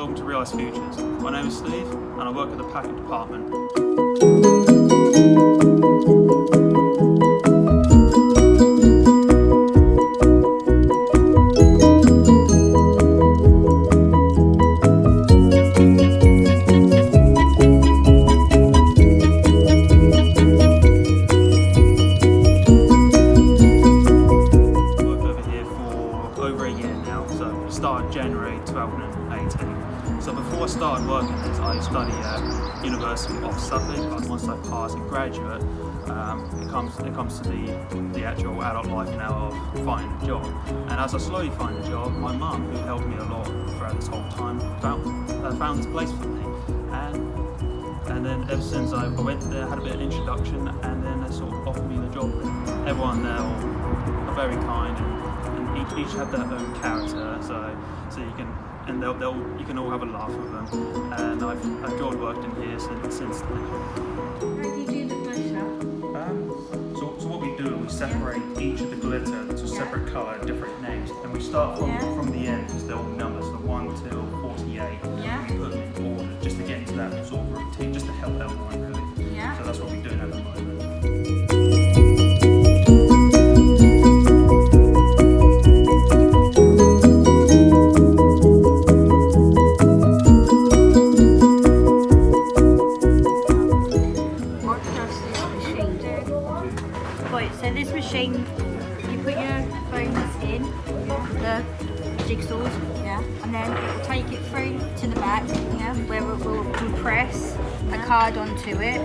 welcome to Realise Futures. My name is Steve and I work at the packing department. Over a year now, so started January 2018. So before I started working this, I studied at University of Suffolk. But once I passed and graduate, it comes to the actual adult life now of finding a job. And as I slowly find a job, my mum, who helped me a lot throughout this whole time, found this place for me. And then ever since I went there, had a bit of introduction, and then they sort of offered me the job. Everyone there are very kind, and each have their own character, so you can you can all have a laugh with them. And I've enjoyed working here since then. How do you do the pressure? So what we do, we separate each of the glitter to a separate colour, different names, and we start from the end because they're all numbers, so 1 till 48. Yeah. We put them in order just to get into that sort of routine, just to help everyone really. Yeah. So that's what we're doing at the moment. Right, so this machine, you put your bones in, the jigsaws, and then it will take it through to the back, where it will compress a card onto it.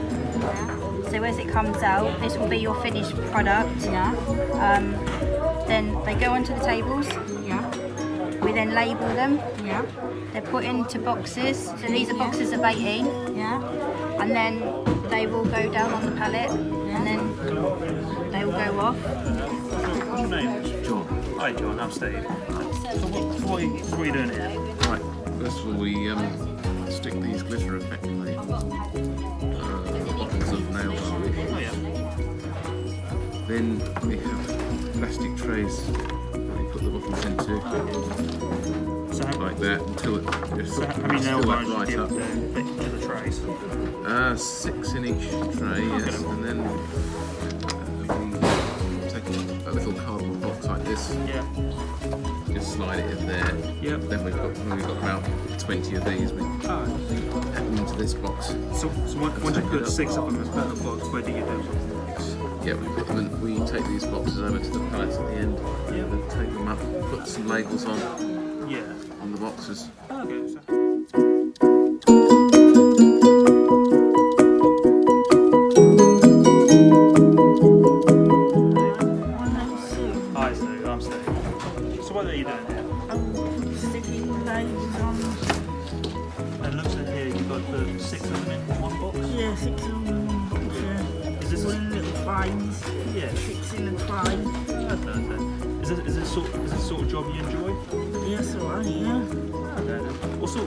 So as it comes out, this will be your finished product. Then they go onto the tables. We then label them. They're put into boxes. So these are boxes of 18. And then they will go down on the pallet, and then they will go off. What's your name? John. Hi John, I'm Steve. So what are you doing here? Right, first of all we stick these glitter effectively bottles of nail varnish. Oh yeah. Then we have plastic trays that we put the bottles into. Like that until it just how many nail varnish right do you up. fit into the trays? 6 in each tray, yes, and then we take a little cardboard box like this. Just slide it in there. Then we've got about 20 of these. We pack them into this box. So once you put 6 of them in a box, where do you do them? Yeah, we put them in, we take these boxes over to the pallets at the end. Then take them up, put some labels on. On the boxes. Okay. Hi Steve, I'm Steve. So what are you doing here? I'm sticking labels on. And it looks like here you've got the 6 of them in one box? Yeah, 6 of them in one box, yeah. Is this all in little frames? Yeah. 6 in a frame. Okay. Is this sort of job you enjoy? Yes, alright, yeah. Okay. What sort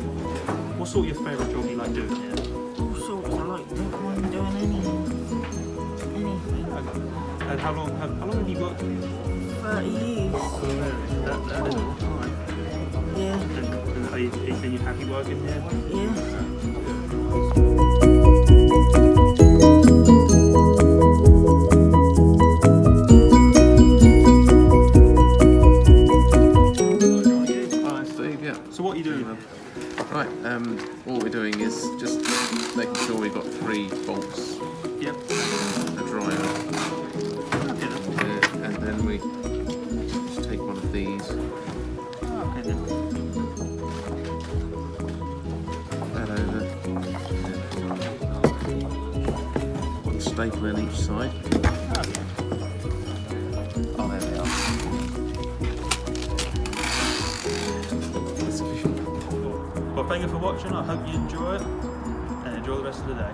of your favourite job you like doing here? All sorts, I like doing anything. Okay. And how long have you worked here? 30 years. That is a long time. Yeah. And are you happy working here? Yeah. So what are you doing then? Right, what we're doing is just making sure we've got 3 bolts. A driver. And then we just take one of these. Okay then. That over. One staple in each side. Oh, there they are. Well, thank you for watching. I hope you enjoy it and enjoy the rest of the day.